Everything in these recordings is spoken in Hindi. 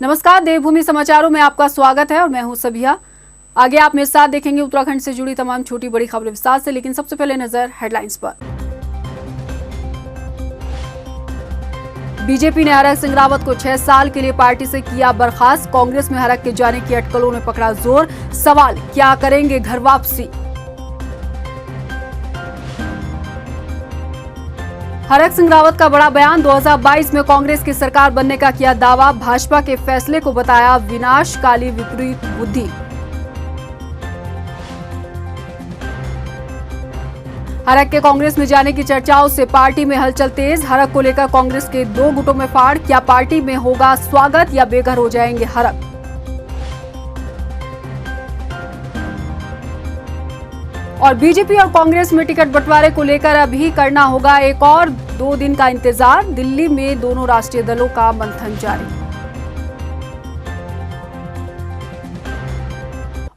नमस्कार, देवभूमि समाचारों में आपका स्वागत है और मैं हूं सबिया। आगे आप मेरे साथ देखेंगे उत्तराखंड से जुड़ी तमाम छोटी बड़ी खबरें विस्तार से, लेकिन सबसे पहले नजर हेडलाइंस पर। बीजेपी ने हरक सिंह रावत को 6 साल के लिए पार्टी से किया बर्खास्त। कांग्रेस में हरक के जाने की अटकलों ने पकड़ा जोर। सवाल, क्या करेंगे घर वापसी? हरक सिंह रावत का बड़ा बयान। 2022 में कांग्रेस की सरकार बनने का किया दावा। भाजपा के फैसले को बताया विनाशकाली विपरीत बुद्धि। हरक के कांग्रेस में जाने की चर्चाओं से पार्टी में हलचल तेज। हरक को लेकर कांग्रेस के 2 गुटों में फाड़। क्या पार्टी में होगा स्वागत या बेघर हो जाएंगे हरक? और बीजेपी और कांग्रेस में टिकट बंटवारे को लेकर अभी करना होगा एक और 2 दिन का इंतजार। दिल्ली में दोनों राष्ट्रीय दलों का मंथन जारी।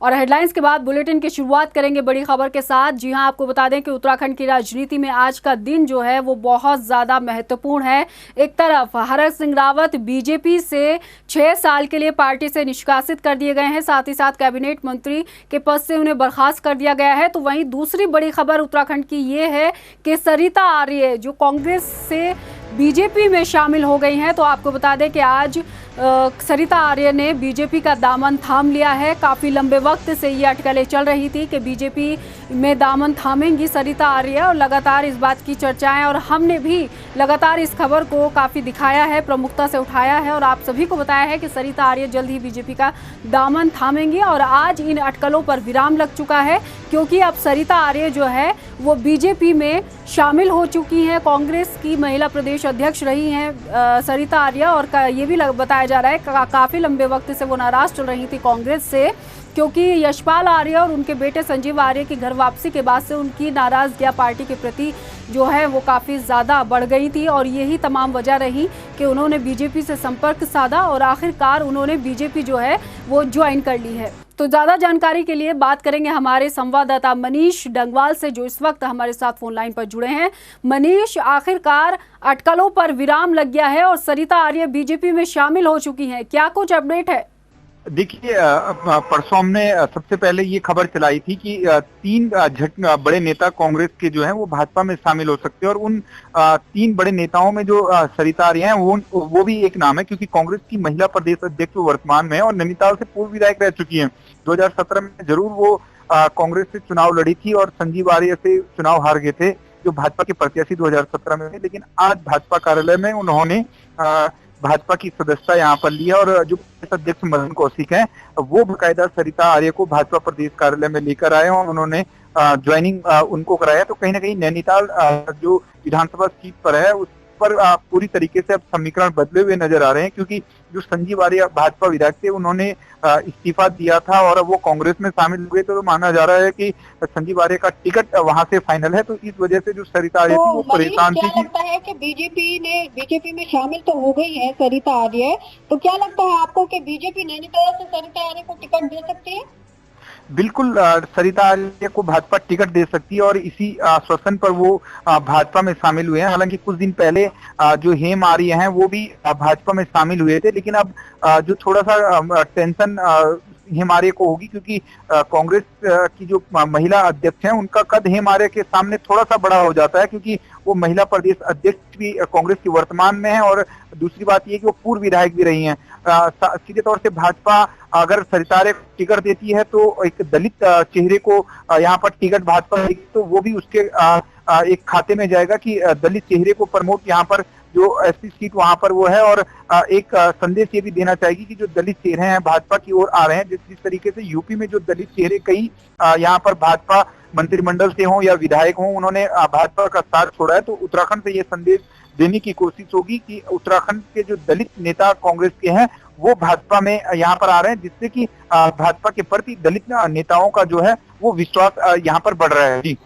और हेडलाइंस के बाद बुलेटिन की शुरुआत करेंगे बड़ी खबर के साथ। जी हां, आपको बता दें कि उत्तराखंड की राजनीति में आज का दिन जो है वो बहुत ज्यादा महत्वपूर्ण है। एक तरफ हरक सिंह रावत बीजेपी से 6 साल के लिए पार्टी से निष्कासित कर दिए गए हैं, साथ ही साथ कैबिनेट मंत्री के पद से उन्हें बर्खास्त कर दिया गया है। तो वहीं दूसरी बड़ी खबर उत्तराखंड की ये है कि सरिता आर्य जो कांग्रेस से बीजेपी में शामिल हो गई हैं। तो आपको बता दें कि आज सरिता आर्य ने बीजेपी का दामन थाम लिया है। काफ़ी लंबे वक्त से ये अटकलें चल रही थी कि बीजेपी में दामन थामेंगी सरिता आर्य, और लगातार इस बात की चर्चाएं, और हमने भी लगातार इस खबर को काफ़ी दिखाया है, प्रमुखता से उठाया है और आप सभी को बताया है कि सरिता आर्य जल्द ही बीजेपी का दामन थामेंगी। और आज इन अटकलों पर विराम लग चुका है, क्योंकि अब सरिता आर्य जो है वो बीजेपी में शामिल हो चुकी हैं। कांग्रेस की महिला प्रदेश अध्यक्ष रही हैं सरिता आर्य, और ये भी बताया जा रहा है काफ़ी लंबे वक्त से वो नाराज चल रही थी कांग्रेस से, क्योंकि यशपाल आर्य और उनके बेटे संजीव आर्य की घर वापसी के बाद से उनकी नाराजगी पार्टी के प्रति जो है वो काफ़ी ज़्यादा बढ़ गई थी। और यही तमाम वजह रही कि उन्होंने बीजेपी से संपर्क साधा और आखिरकार उन्होंने बीजेपी जो है वो ज्वाइन कर ली है। तो ज़्यादा जानकारी के लिए बात करेंगे हमारे संवाददाता मनीष डंगवाल से, जो इस वक्त हमारे साथ फोन लाइन पर जुड़े हैं। मनीष, आखिरकार अटकलों पर विराम लग गया है और सरिता आर्य बीजेपी में शामिल हो चुकी हैं, क्या कुछ अपडेट है? देखिए, परसों हमने सबसे पहले ये खबर चलाई थी कि 3 बड़े नेता कांग्रेस के जो हैं वो भाजपा में शामिल हो सकते हैं, और उन 3 बड़े नेताओं में जो सरिता आर्य हैं वो भी एक नाम है, क्योंकि कांग्रेस की महिला प्रदेश अध्यक्ष वर्तमान में है और नैनीताल से पूर्व विधायक रह चुकी हैं। 2017 में जरूर वो कांग्रेस से चुनाव लड़ी थी और संजीव आर्य से चुनाव हार गए थे, जो भाजपा के प्रत्याशी 2017 में थे। लेकिन आज भाजपा कार्यालय में उन्होंने भाजपा की सदस्यता यहाँ पर ली है, और जो प्रदेश अध्यक्ष मदन कौशिक हैं वो बकायदा सरिता आर्य को भाजपा प्रदेश कार्यालय में लेकर आए और उन्होंने ज्वाइनिंग उनको कराया। तो कहीं ना कहीं नैनीताल जो विधानसभा सीट पर है उस पर पूरी तरीके से अब समीकरण बदले हुए नजर आ रहे हैं, क्योंकि जो संजीव आर्य भाजपा विधायक थे उन्होंने इस्तीफा दिया था और अब वो कांग्रेस में शामिल हुए। तो माना जा रहा है कि संजीव आर्य का टिकट वहां से फाइनल है। तो इस वजह से जो सरिता आर्य थी वो परेशान थी। क्या लगता है कि बीजेपी में शामिल तो हो गई है सरिता आर्य, तो क्या लगता है आपको कि बीजेपी नैनीताल से सरिता आर्य को टिकट दे सकती है? बिल्कुल, सरिता आर्य को भाजपा टिकट दे सकती है और इसी आश्वासन पर वो भाजपा में शामिल हुए हैं। हालांकि कुछ दिन पहले जो हेम आर्य हैं वो भी भाजपा में शामिल हुए थे, लेकिन अब जो थोड़ा सा टेंशन हेम आर्य को होगी, क्योंकि कांग्रेस की जो महिला अध्यक्ष हैं उनका कद हेम आर्य के सामने थोड़ा सा बड़ा हो जाता है, क्योंकि वो महिला प्रदेश अध्यक्ष भी कांग्रेस की वर्तमान में है, और दूसरी बात ये कि वो पूर्व विधायक भी रही हैं। सीधे तौर से भाजपा अगर सरिता आर्य को टिकट देती है तो एक दलित चेहरे को यहाँ पर टिकट भाजपा देगी, तो वो भी उसके एक खाते में जाएगा कि दलित चेहरे को प्रमोट यहाँ पर जो एसपी सीट वहां पर वो है। और एक संदेश ये भी देना चाहेगी कि जो दलित चेहरे हैं भाजपा की ओर आ रहे हैं, जिस तरीके से यूपी में जो दलित चेहरे कई यहाँ पर भाजपा मंत्रिमंडल से हों या विधायक हों उन्होंने भाजपा का साथ छोड़ा है, तो उत्तराखंड से ये संदेश देने की कोशिश होगी कि उत्तराखंड के जो दलित नेता कांग्रेस के हैं वो भाजपा में यहाँ पर आ रहे हैं, जिससे कि भाजपा के प्रति दलित नेताओं का जो है वो विश्वास यहाँ पर बढ़ रहा है। जी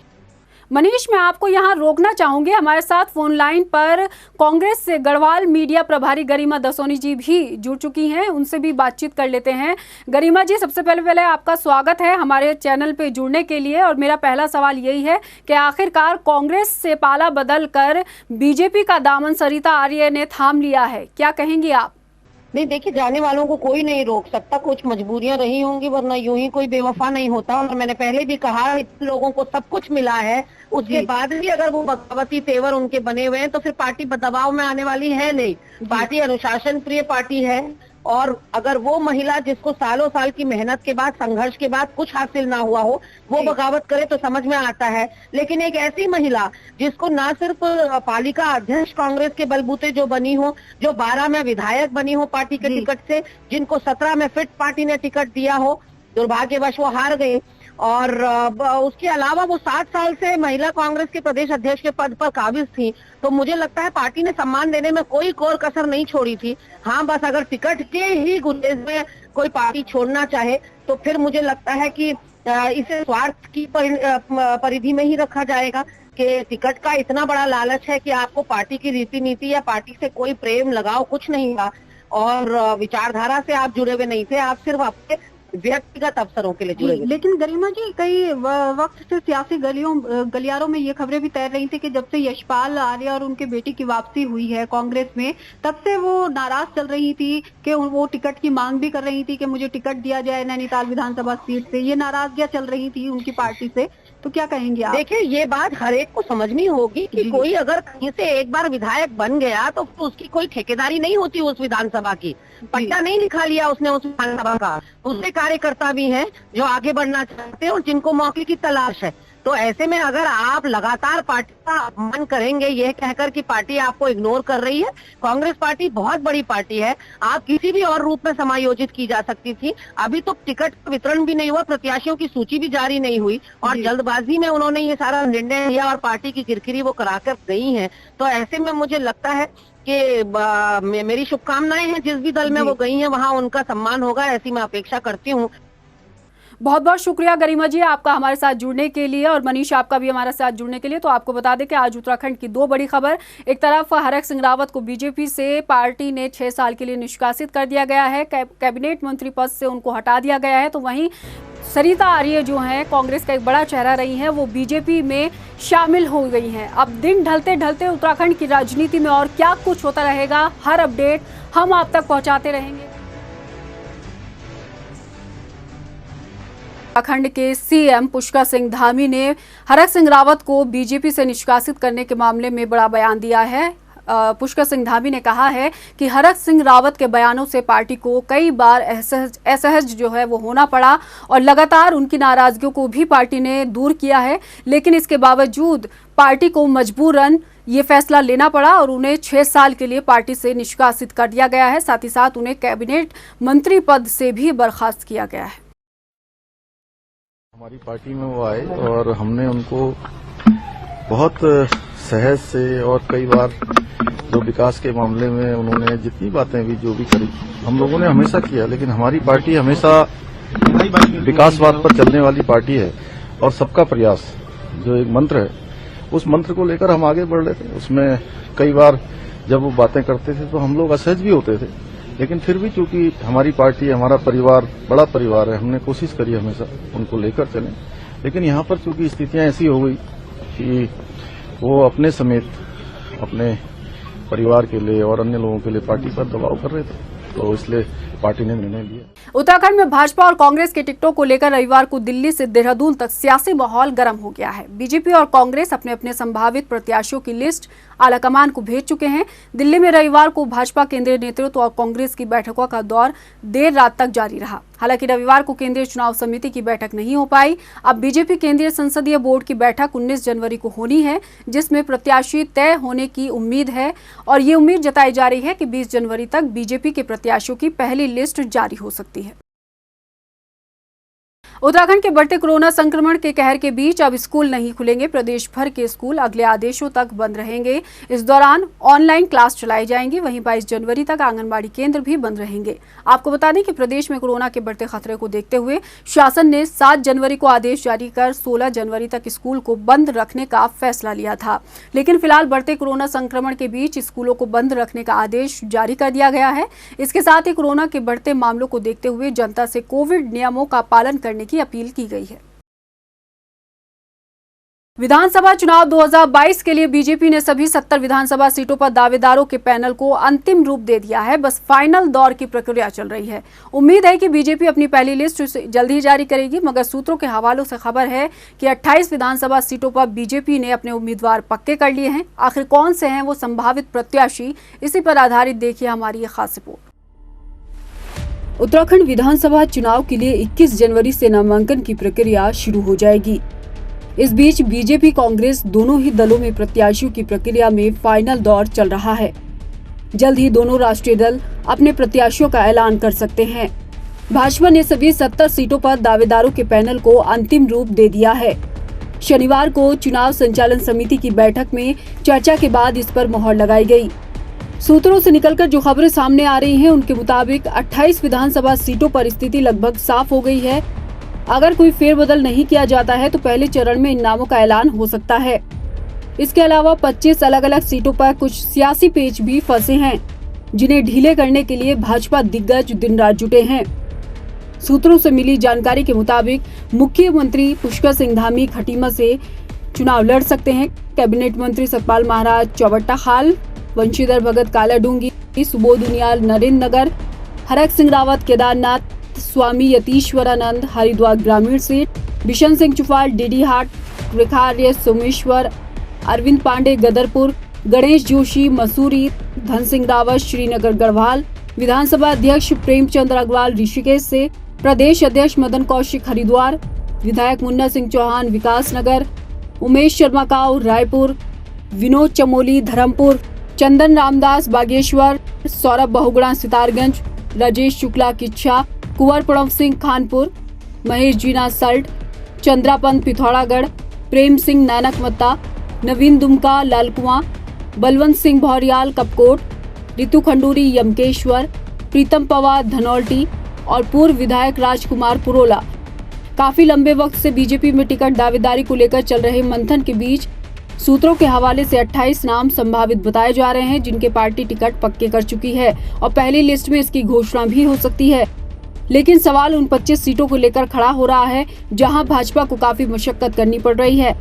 मनीष, मैं आपको यहाँ रोकना चाहूंगी। हमारे साथ फोन लाइन पर कांग्रेस से गढ़वाल मीडिया प्रभारी गरिमा दसोनी जी भी जुड़ चुकी हैं, उनसे भी बातचीत कर लेते हैं। गरिमा जी, सबसे पहले आपका स्वागत है हमारे चैनल पे जुड़ने के लिए। और मेरा पहला सवाल यही है कि आखिरकार कांग्रेस से पाला बदल कर बीजेपी का दामन सरिता आर्य ने थाम लिया है, क्या कहेंगी आप? नहीं देखिए, जाने वालों को कोई नहीं रोक सकता, कुछ मजबूरियां रही होंगी, वरना यूं ही कोई बेवफा नहीं होता। और मैंने पहले भी कहा, इन लोगों को सब कुछ मिला है, उसके बाद भी अगर वो बगावती तेवर उनके बने हुए हैं तो फिर पार्टी दबाव में आने वाली है नहीं। पार्टी अनुशासन प्रिय पार्टी है, और अगर वो महिला जिसको सालों साल की मेहनत के बाद, संघर्ष के बाद कुछ हासिल ना हुआ हो, वो बगावत करे तो समझ में आता है। लेकिन एक ऐसी महिला जिसको ना सिर्फ पालिका अध्यक्ष कांग्रेस के बलबूते जो बनी हो, जो 12 में विधायक बनी हो पार्टी के टिकट से, जिनको 17 में फिट पार्टी ने टिकट दिया हो, दुर्भाग्यवश वो हार गए। और उसके अलावा वो 7 साल से महिला कांग्रेस के प्रदेश अध्यक्ष के पद पर काबिज थी। तो मुझे लगता है पार्टी ने सम्मान देने में कोई कोर कसर नहीं छोड़ी थी। हाँ, बस अगर टिकट के ही गुरेज में कोई पार्टी छोड़ना चाहे तो फिर मुझे लगता है कि इसे स्वार्थ की परिधि में ही रखा जाएगा कि टिकट का इतना बड़ा लालच है कि आपको पार्टी की रीति नीति या पार्टी से कोई प्रेम लगाव कुछ नहीं था, और विचारधारा से आप जुड़े हुए नहीं थे, आप सिर्फ आपके व्यक्तिगत अवसरों के लिए जुड़े हुए। लेकिन गरिमा जी, कई वक्त से सियासी गलियारों में ये खबरें भी तैर रही थी कि जब से यशपाल आर्य और उनके बेटी की वापसी हुई है कांग्रेस में, तब से वो नाराज चल रही थी कि वो टिकट की मांग भी कर रही थी कि मुझे टिकट दिया जाए नैनीताल विधानसभा सीट से। ये नाराजगियां चल रही थी उनकी पार्टी से, तो क्या कहेंगे आप? देखिए, ये बात हर एक को समझनी होगी कि कोई अगर कहीं से एक बार विधायक बन गया तो उसकी कोई ठेकेदारी नहीं होती उस विधानसभा की। पट्टा नहीं लिखा लिया उसने उस विधानसभा का। दूसरे कार्यकर्ता भी हैं जो आगे बढ़ना चाहते हैं और जिनको मौके की तलाश है। तो ऐसे में अगर आप लगातार पार्टी का अपमान करेंगे यह कहकर कि पार्टी आपको इग्नोर कर रही है, कांग्रेस पार्टी बहुत बड़ी पार्टी है, आप किसी भी और रूप में समायोजित की जा सकती थी। अभी तो टिकट का वितरण भी नहीं हुआ, प्रत्याशियों की सूची भी जारी नहीं हुई, और जल्दबाजी में उन्होंने ये सारा निर्णय लिया और पार्टी की किरकिरी वो कराकर गई है। तो ऐसे में मुझे लगता है कि मेरी शुभकामनाएं हैं, जिस भी दल में वो गई हैं वहाँ उनका सम्मान होगा, ऐसी मैं अपेक्षा करती हूँ। बहुत बहुत शुक्रिया गरिमा जी आपका हमारे साथ जुड़ने के लिए, और मनीष आपका भी हमारे साथ जुड़ने के लिए। तो आपको बता दें कि आज उत्तराखंड की 2 बड़ी खबर। एक तरफ हरक सिंह रावत को बीजेपी से पार्टी ने 6 साल के लिए निष्कासित कर दिया गया है, कैबिनेट मंत्री पद से उनको हटा दिया गया है। तो वहीं सरिता आर्य जो हैं, कांग्रेस का एक बड़ा चेहरा रही हैं, वो बीजेपी में शामिल हो गई हैं। अब दिन ढलते ढलते उत्तराखंड की राजनीति में और क्या कुछ होता रहेगा, हर अपडेट हम आप तक पहुंचाते रहेंगे। उत्तराखंड के सीएम पुष्कर सिंह धामी ने हरक सिंह रावत को बीजेपी से निष्कासित करने के मामले में बड़ा बयान दिया है। पुष्कर सिंह धामी ने कहा है कि हरक सिंह रावत के बयानों से पार्टी को कई बार असहज जो है वो होना पड़ा, और लगातार उनकी नाराजगियों को भी पार्टी ने दूर किया है। लेकिन इसके बावजूद पार्टी को मजबूरन ये फैसला लेना पड़ा और उन्हें 6 साल के लिए पार्टी से निष्कासित कर दिया गया है। साथ ही साथ उन्हें कैबिनेट मंत्री पद से भी बर्खास्त किया गया है। हमारी पार्टी में वो आए और हमने उनको बहुत सहज से, और कई बार जो विकास के मामले में उन्होंने जितनी बातें भी जो भी करी हम लोगों ने हमेशा किया। लेकिन हमारी पार्टी हमेशा विकासवाद पर चलने वाली पार्टी है, और सबका प्रयास जो एक मंत्र है, उस मंत्र को लेकर हम आगे बढ़ रहे थे। उसमें कई बार जब वो बातें करते थे तो हम लोग असहज भी होते थे, लेकिन फिर भी चूंकि हमारी पार्टी, हमारा परिवार बड़ा परिवार है, हमने कोशिश करी हमेशा उनको लेकर चलें। लेकिन यहाँ पर चूंकि स्थितियां ऐसी हो गई कि वो अपने समेत अपने परिवार के लिए और अन्य लोगों के लिए पार्टी पर दबाव कर रहे थे, तो इसलिए पार्टी ने निर्णय लिया। उत्तराखंड में भाजपा और कांग्रेस के टिकटों को लेकर रविवार को दिल्ली से देहरादून तक सियासी माहौल गर्म हो गया है। बीजेपी और कांग्रेस अपने अपने संभावित प्रत्याशियों की लिस्ट आलाकमान को भेज चुके हैं। दिल्ली में रविवार को भाजपा केंद्रीय नेतृत्व और कांग्रेस की बैठकों का दौर देर रात तक जारी रहा। हालांकि रविवार को केंद्रीय चुनाव समिति की बैठक नहीं हो पाई। अब बीजेपी केंद्रीय संसदीय बोर्ड की बैठक 19 जनवरी को होनी है, जिसमें प्रत्याशी तय होने की उम्मीद है, और ये उम्मीद जताई जा रही है कि 20 जनवरी तक बीजेपी के प्रत्याशियों की पहली लिस्ट जारी हो सकती है। उत्तराखंड के बढ़ते कोरोना संक्रमण के कहर के बीच अब स्कूल नहीं खुलेंगे। प्रदेश भर के स्कूल अगले आदेशों तक बंद रहेंगे। इस दौरान ऑनलाइन क्लास चलाई जाएंगी। वहीं 22 जनवरी तक आंगनबाड़ी केंद्र भी बंद रहेंगे। आपको बता दें कि प्रदेश में कोरोना के बढ़ते खतरे को देखते हुए शासन ने 7 जनवरी को आदेश जारी कर 16 जनवरी तक स्कूल को बंद रखने का फैसला लिया था। लेकिन फिलहाल बढ़ते कोरोना संक्रमण के बीच स्कूलों को बंद रखने का आदेश जारी कर दिया गया है। इसके साथ ही कोरोना के बढ़ते मामलों को देखते हुए जनता से कोविड नियमों का पालन करने की अपील की गई है। विधानसभा चुनाव 2022 के लिए बीजेपी ने सभी 70 विधानसभा सीटों पर दावेदारों के पैनल को अंतिम रूप दे दिया है। बस फाइनल दौर की प्रक्रिया चल रही है। उम्मीद है कि बीजेपी अपनी पहली लिस्ट जल्द ही जारी करेगी, मगर सूत्रों के हवालों से खबर है कि 28 विधानसभा सीटों पर बीजेपी ने अपने उम्मीदवार पक्के कर लिए हैं। आखिर कौन से हैं वो संभावित प्रत्याशी, इसी पर आधारित देखिए हमारी ये खास रिपोर्ट। उत्तराखंड विधानसभा चुनाव के लिए 21 जनवरी से नामांकन की प्रक्रिया शुरू हो जाएगी। इस बीच बीजेपी कांग्रेस दोनों ही दलों में प्रत्याशियों की प्रक्रिया में फाइनल दौर चल रहा है। जल्द ही दोनों राष्ट्रीय दल अपने प्रत्याशियों का ऐलान कर सकते हैं। भाजपा ने सभी 70 सीटों पर दावेदारों के पैनल को अंतिम रूप दे दिया है। शनिवार को चुनाव संचालन समिति की बैठक में चर्चा के बाद इस पर मोहर लगाई गई। सूत्रों से निकलकर जो खबरें सामने आ रही हैं, उनके मुताबिक 28 विधानसभा सीटों पर स्थिति लगभग साफ हो गई है। अगर कोई फेरबदल नहीं किया जाता है तो पहले चरण में इन नामों का ऐलान हो सकता है। इसके अलावा 25 अलग अलग सीटों पर कुछ सियासी पेच भी फंसे हैं, जिन्हें ढीले करने के लिए भाजपा दिग्गज दिन रात जुटे हैं। सूत्रों से मिली जानकारी के मुताबिक मुख्यमंत्री पुष्कर सिंह धामी खटीमा से चुनाव लड़ सकते हैं। कैबिनेट मंत्री सतपाल महाराज चौबट्टा खाल, वंशीधर भगत कालाडूंगी, सुबोध उनियाल नरेंद्र नगर, हरक सिंह रावत केदारनाथ, स्वामी यतीश्वरानंद हरिद्वार ग्रामीण सीट, बिशन सिंह चुफाल डीडीहाट, रेखार्य सोमेश्वर, अरविंद पांडे गदरपुर, गणेश जोशी मसूरी, धन सिंह रावत श्रीनगर गढ़वाल, विधानसभा अध्यक्ष प्रेमचंद अग्रवाल ऋषिकेश से, प्रदेश अध्यक्ष मदन कौशिक हरिद्वार, विधायक मुन्ना सिंह चौहान विकास नगर, उमेश शर्मा काऊ रायपुर, विनोद चमोली धर्मपुर, चंदन रामदास बागेश्वर, सौरभ बहुगुणा सितारगंज, राजेश शुक्ला किच्छा, कुंवर प्रणव सिंह खानपुर, महेश जीना सल्ट, चंद्रापंत पिथौरागढ़, प्रेम सिंह नानकमत्ता, नवीन दुमका लालकुआं, बलवंत सिंह भौरियाल कपकोट, रितु खंडूरी यमकेश्वर, प्रीतम पवार धनौल्टी और पूर्व विधायक राजकुमार पुरोला। काफी लंबे वक्त से बीजेपी में टिकट दावेदारी को लेकर चल रहे मंथन के बीच सूत्रों के हवाले से 28 नाम संभावित बताए जा रहे हैं, जिनके पार्टी टिकट पक्के कर चुकी है और पहली लिस्ट में इसकी घोषणा भी हो सकती है। लेकिन सवाल उन 25 सीटों को लेकर खड़ा हो रहा है, जहां भाजपा को काफी मशक्कत करनी पड़ रही है।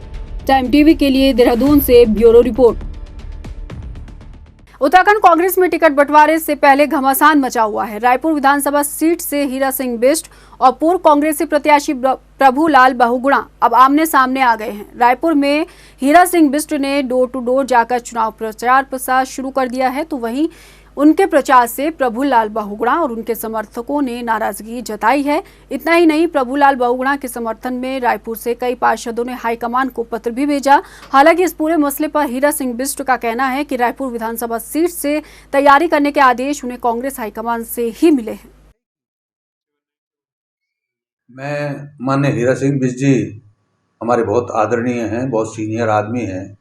टाइम टीवी के लिए देहरादून से ब्यूरो रिपोर्ट। उत्तराखंड कांग्रेस में टिकट बंटवारे से पहले घमासान मचा हुआ है। रायपुर विधानसभा सीट से हीरा सिंह बिष्ट और पूर्व कांग्रेसी प्रत्याशी प्रभुलाल बहुगुणा अब आमने सामने आ गए हैं। रायपुर में हीरा सिंह बिष्ट ने डोर टू डोर जाकर चुनाव प्रचार प्रसार शुरू कर दिया है, तो वहीं उनके प्रचार से प्रभुलाल बहुगुणा और उनके समर्थकों ने नाराजगी जताई है। इतना ही नहीं, प्रभुलाल बहुगुणा के समर्थन में रायपुर से कई पार्षदों ने हाईकमान को पत्र भी भेजा। हालांकि इस पूरे मसले पर हीरा सिंह बिष्ट का कहना है कि रायपुर विधानसभा सीट से तैयारी करने के आदेश उन्हें कांग्रेस हाईकमान से ही मिले हैं। मैं माननीय हीरा सिंह बिष्ट जी हमारे बहुत आदरणीय हैं, बहुत सीनियर आदमी हैं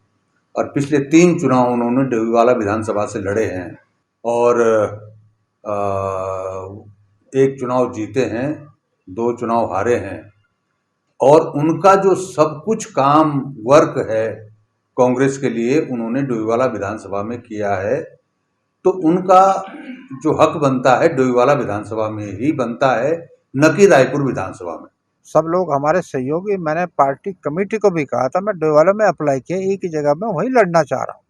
और पिछले 3 चुनाव उन्होंने डोईवाला विधानसभा से लड़े हैं और 1 चुनाव जीते हैं, 2 चुनाव हारे हैं और उनका जो सब कुछ काम वर्क है कांग्रेस के लिए उन्होंने डोईवाला विधानसभा में किया है, तो उनका जो हक बनता है डोईवाला विधानसभा में ही बनता है, न कि रायपुर विधानसभा में। सब लोग हमारे सहयोगी, मैंने पार्टी कमेटी को भी कहा था मैं डोईवाला में अप्लाई किया, एक ही जगह में वही लड़ना चाह रहा हूँ,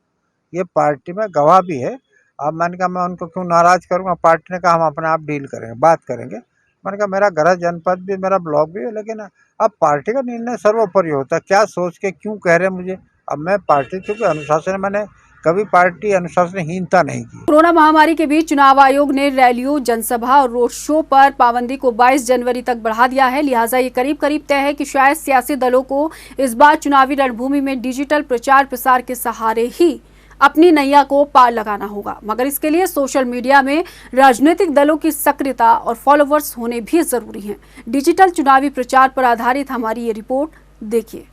ये पार्टी में गवाह भी है। अब मैंने कहा मैं उनको क्यों नाराज करूँगा, पार्टी ने कहा हम अपने आप डील करेंगे, बात करेंगे। मैंने कहा मेरा गृह जनपद भी, मेरा ब्लॉक भी है, लेकिन अब पार्टी का निर्णय सर्वोपरि होता है, क्या सोच के क्यों कह रहे हैं मुझे। अब मैं पार्टी क्योंकि अनुशासन, मैंने कभी पार्टी अनुशासनहीनता नहीं की। कोरोना महामारी के बीच चुनाव आयोग ने रैलियों, जनसभा और रोड शो पर पाबंदी को 22 जनवरी तक बढ़ा दिया है। लिहाजा ये करीब करीब तय है कि शायद सियासी दलों को इस बार चुनावी रणभूमि में डिजिटल प्रचार प्रसार के सहारे ही अपनी नैया को पार लगाना होगा, मगर इसके लिए सोशल मीडिया में राजनीतिक दलों की सक्रियता और फॉलोवर्स होने भी जरूरी हैं। डिजिटल चुनावी प्रचार पर आधारित हमारी ये रिपोर्ट देखिए।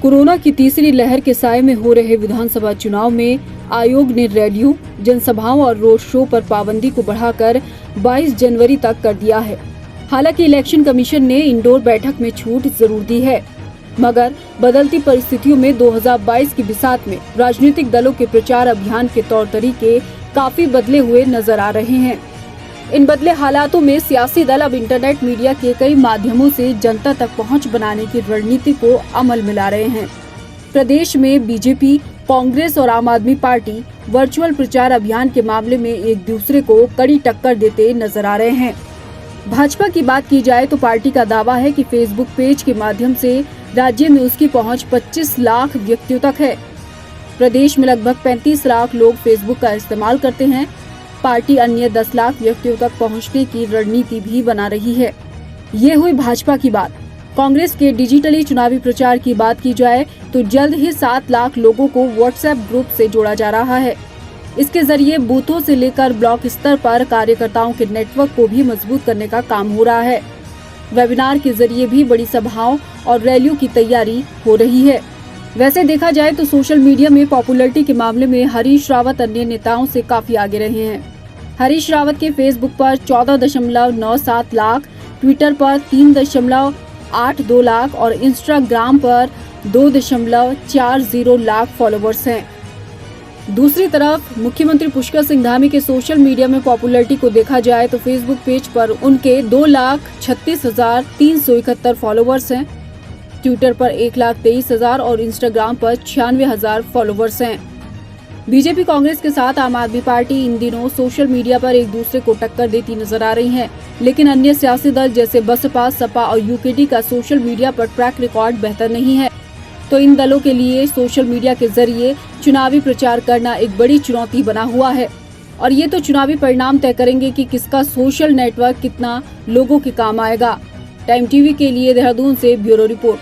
कोरोना की तीसरी लहर के साए में हो रहे विधानसभा चुनाव में आयोग ने रैलियों, जनसभाओं और रोड शो पर पाबंदी को बढ़ाकर 22 जनवरी तक कर दिया है। हालांकि इलेक्शन कमीशन ने इंडोर बैठक में छूट जरूर दी है, मगर बदलती परिस्थितियों में 2022 की बिसात में राजनीतिक दलों के प्रचार अभियान के तौर तरीके काफी बदले हुए नजर आ रहे हैं। इन बदले हालातों में सियासी दल अब इंटरनेट मीडिया के कई माध्यमों से जनता तक पहुंच बनाने की रणनीति को अमल में ला रहे हैं। प्रदेश में बीजेपी, कांग्रेस और आम आदमी पार्टी वर्चुअल प्रचार अभियान के मामले में एक दूसरे को कड़ी टक्कर देते नजर आ रहे हैं। भाजपा की बात की जाए तो पार्टी का दावा है कि फेसबुक पेज के माध्यम से राज्य में उसकी पहुंच 25 लाख व्यक्तियों तक है। प्रदेश में लगभग 35 लाख लोग फेसबुक का इस्तेमाल करते हैं। पार्टी अन्य 10 लाख व्यक्तियों तक पहुंचने की रणनीति भी बना रही है। ये हुई भाजपा की बात। कांग्रेस के डिजिटली चुनावी प्रचार की बात की जाए तो जल्द ही 7 लाख लोगों को व्हाट्सएप ग्रुप से जोड़ा जा रहा है। इसके जरिए बूथों से लेकर ब्लॉक स्तर पर कार्यकर्ताओं के नेटवर्क को भी मजबूत करने का काम हो रहा है। वेबिनार के जरिए भी बड़ी सभाओं और रैलियों की तैयारी हो रही है। वैसे देखा जाए तो सोशल मीडिया में पॉपुलैरिटी के मामले में हरीश रावत अन्य नेताओं से काफी आगे रहे हैं। हरीश रावत के फेसबुक पर 14.97 लाख, ट्विटर पर 3.82 लाख और इंस्टाग्राम पर 2.40 लाख फॉलोवर्स हैं। दूसरी तरफ मुख्यमंत्री पुष्कर सिंह धामी के सोशल मीडिया में पॉपुलैरिटी को देखा जाए तो फेसबुक पेज पर उनके 2,36,371 फॉलोवर्स हैं, ट्विटर पर 1,23,000 और इंस्टाग्राम पर 96,000 फॉलोवर्स हैं। बीजेपी कांग्रेस के साथ आम आदमी पार्टी इन दिनों सोशल मीडिया पर एक दूसरे को टक्कर देती नजर आ रही है, लेकिन अन्य सियासी दल जैसे बसपा, सपा और यूकेडी का सोशल मीडिया पर ट्रैक रिकॉर्ड बेहतर नहीं है। तो इन दलों के लिए सोशल मीडिया के जरिए चुनावी प्रचार करना एक बड़ी चुनौती बना हुआ है और ये तो चुनावी परिणाम तय करेंगे कि किसका सोशल नेटवर्क कितना लोगों के काम आएगा। टाइम टीवी के लिए देहरादून से ब्यूरो रिपोर्ट।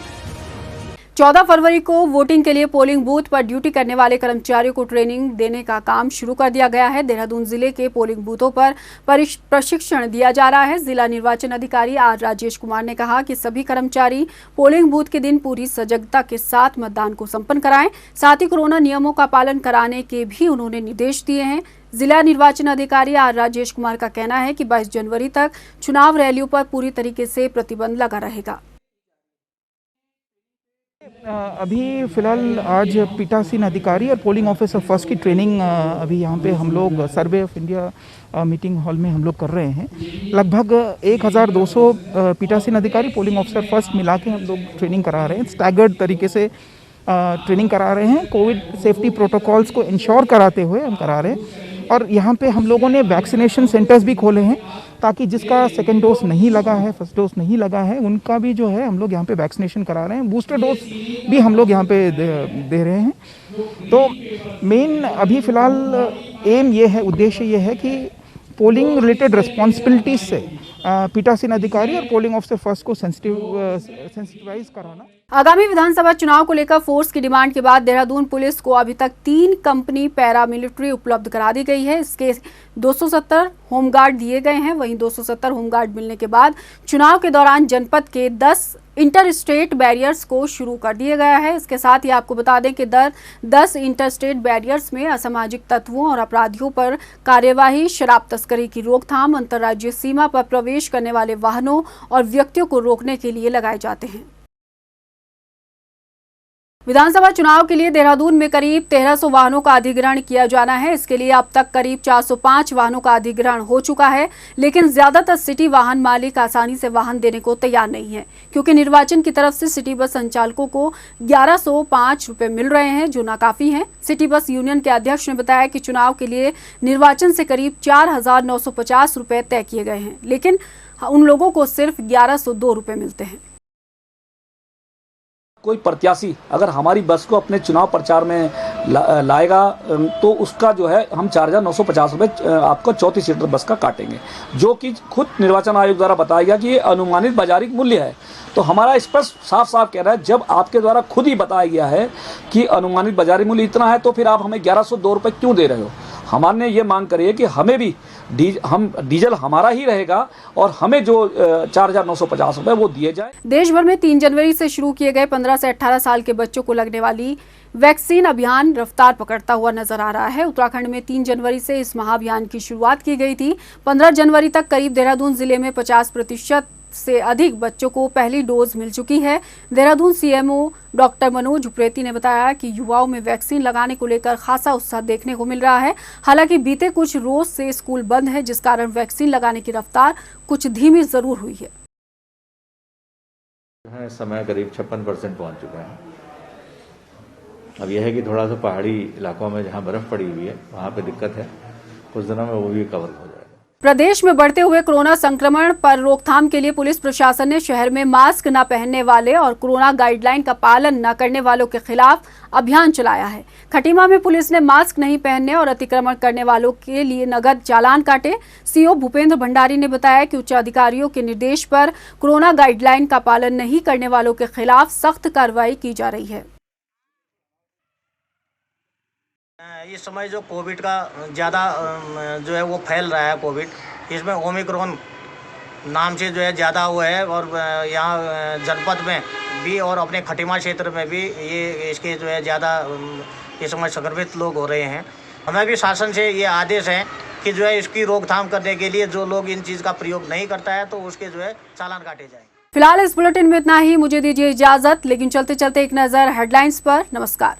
14 फरवरी को वोटिंग के लिए पोलिंग बूथ पर ड्यूटी करने वाले कर्मचारियों को ट्रेनिंग देने का काम शुरू कर दिया गया है। देहरादून जिले के पोलिंग बूथों पर प्रशिक्षण दिया जा रहा है। जिला निर्वाचन अधिकारी आर राजेश कुमार ने कहा कि सभी कर्मचारी पोलिंग बूथ के दिन पूरी सजगता के साथ मतदान को संपन्न कराएं। साथ ही कोरोना नियमों का पालन कराने के भी उन्होंने निर्देश दिए हैं। जिला निर्वाचन अधिकारी आर राजेश कुमार का कहना है कि 22 जनवरी तक चुनाव रैलियों पर पूरी तरीके से प्रतिबंध लगा रहेगा। अभी फ़िलहाल आज पीठासीन अधिकारी और पोलिंग ऑफिसर फर्स्ट की ट्रेनिंग अभी यहाँ पे हम लोग survey of India meeting hall में हम लोग कर रहे हैं। लगभग 1200 पीठासीन अधिकारी पोलिंग ऑफिसर फर्स्ट मिला के हम लोग ट्रेनिंग करा रहे हैं। स्टैगर्ड तरीके से ट्रेनिंग करा रहे हैं। कोविड सेफ्टी प्रोटोकॉल्स को इंश्योर कराते हुए हम करा रहे हैं। और यहाँ पे हम लोगों ने वैक्सीनेशन सेंटर्स भी खोले हैं ताकि जिसका सेकेंड डोज नहीं लगा है, फर्स्ट डोज नहीं लगा है, उनका भी जो है हम लोग यहाँ पे वैक्सीनेशन करा रहे हैं। बूस्टर डोज भी हम लोग यहाँ पे दे रहे हैं। तो मेन अभी फ़िलहाल एम ये है, उद्देश्य ये है कि पोलिंग रिलेटेड रिस्पॉन्सिबिलिटीज से पीठासीन अधिकारी और पोलिंग ऑफिसर फर्स्ट को सेंसिटिवाइज कराना। आगामी विधानसभा चुनाव को लेकर फोर्स की डिमांड के बाद देहरादून पुलिस को अभी तक 3 कंपनी पैरामिलिट्री उपलब्ध करा दी गई है। इसके 270 होमगार्ड दिए गए हैं। वहीं 270 होमगार्ड मिलने के बाद चुनाव के दौरान जनपद के 10 इंटर स्टेट बैरियर्स को शुरू कर दिया गया है। इसके साथ ही आपको बता दें कि 10 इंटर स्टेट बैरियर्स में असामाजिक तत्वों और अपराधियों पर कार्यवाही, शराब तस्करी की रोकथाम, अंतर्राज्यीय सीमा पर प्रवेश करने वाले वाहनों और व्यक्तियों को रोकने के लिए लगाए जाते हैं। विधानसभा चुनाव के लिए देहरादून में करीब 1300 वाहनों का अधिग्रहण किया जाना है। इसके लिए अब तक करीब 405 वाहनों का अधिग्रहण हो चुका है, लेकिन ज्यादातर सिटी वाहन मालिक आसानी से वाहन देने को तैयार नहीं है, क्योंकि निर्वाचन की तरफ से सिटी बस संचालकों को 1105 रुपए मिल रहे हैं, जो नाकाफी हैं। सिटी बस यूनियन के अध्यक्ष ने बताया कि चुनाव के लिए निर्वाचन से करीब 4,950 रुपए तय किए गए हैं, लेकिन उन लोगों को सिर्फ 1102 रुपए मिलते हैं। कोई प्रत्याशी अगर हमारी बस को अपने चुनाव प्रचार में लाएगा तो उसका जो है हम 4,950 रुपये आपको 34 सीटर बस का काटेंगे, जो कि खुद निर्वाचन आयोग द्वारा बताया गया कि ये अनुमानित बाजारिक मूल्य है। तो हमारा स्पष्ट साफ साफ कह रहा है, जब आपके द्वारा खुद ही बताया गया है कि अनुमानित बाजारिक मूल्य इतना है, तो फिर आप हमें 1102 रुपये क्यों दे रहे हो। हमारे ये मांग करी है कि हमें भी डीजल हमारा ही रहेगा और हमें जो 4,950 रुपए वो दिए जाए। देश भर में 3 जनवरी से शुरू किए गए 15 से 18 साल के बच्चों को लगने वाली वैक्सीन अभियान रफ्तार पकड़ता हुआ नजर आ रहा है। उत्तराखंड में 3 जनवरी से इस महाअभियान की शुरुआत की गई थी। 15 जनवरी तक करीब देहरादून जिले में 50% से अधिक बच्चों को पहली डोज मिल चुकी है। देहरादून सीएमओ डॉक्टर मनोज उप्रेती ने बताया कि युवाओं में वैक्सीन लगाने को लेकर खासा उत्साह देखने को मिल रहा है। हालांकि बीते कुछ रोज से स्कूल बंद है, जिस कारण वैक्सीन लगाने की रफ्तार कुछ धीमी जरूर हुई है। समय करीब 56% पहुंच चुका है अब यह है कि थोड़ा सा पहाड़ी इलाकों में जहाँ बर्फ पड़ी हुई है वहाँ पे दिक्कत है, कुछ दिनों में वो भी कवर हो जाएगा। प्रदेश में बढ़ते हुए कोरोना संक्रमण पर रोकथाम के लिए पुलिस प्रशासन ने शहर में मास्क न पहनने वाले और कोरोना गाइडलाइन का पालन न करने वालों के खिलाफ अभियान चलाया है। खटीमा में पुलिस ने मास्क नहीं पहनने और अतिक्रमण करने वालों के लिए नगद चालान काटे। सीओ भूपेंद्र भंडारी ने बताया कि उच्च अधिकारियों के निर्देश पर कोरोना गाइडलाइन का पालन नहीं करने वालों के खिलाफ सख्त कार्रवाई की जा रही है। इस समय जो कोविड का ज़्यादा जो है वो फैल रहा है कोविड, इसमें ओमिक्रॉन नाम से जो है ज़्यादा हुआ है और यहाँ जनपद में भी और अपने खटीमा क्षेत्र में भी ये इसके जो है ज़्यादा इस समय संक्रमित लोग हो रहे हैं। हमें भी शासन से ये आदेश है कि जो है इसकी रोकथाम करने के लिए जो लोग इन चीज़ का प्रयोग नहीं करता है तो उसके जो है चालान काटे जाएंगे। फिलहाल इस बुलेटिन में इतना ही। मुझे दीजिए इजाजत, लेकिन चलते चलते एक नजर हेडलाइंस पर। नमस्कार।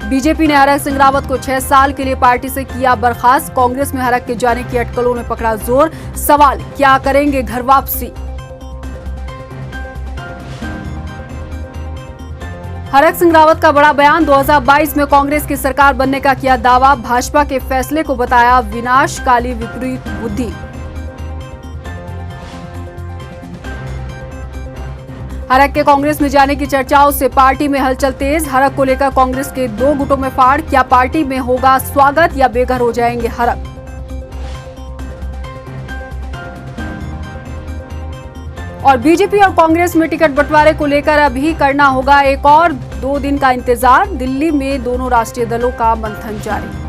बीजेपी ने हरक सिंह रावत को 6 साल के लिए पार्टी से किया बर्खास्त। कांग्रेस में हरक के जाने की अटकलों ने पकड़ा जोर। सवाल, क्या करेंगे घर वापसी? हरक सिंह रावत का बड़ा बयान। 2022 में कांग्रेस की सरकार बनने का किया दावा। भाजपा के फैसले को बताया विनाशकाली विपरीत बुद्धि। हरक के कांग्रेस में जाने की चर्चाओं से पार्टी में हलचल तेज। हरक को लेकर कांग्रेस के 2 गुटों में फाड़। क्या पार्टी में होगा स्वागत या बेघर हो जाएंगे हरक? और बीजेपी और कांग्रेस में टिकट बंटवारे को लेकर अभी करना होगा एक और 2 दिन का इंतजार। दिल्ली में दोनों राष्ट्रीय दलों का मंथन जारी।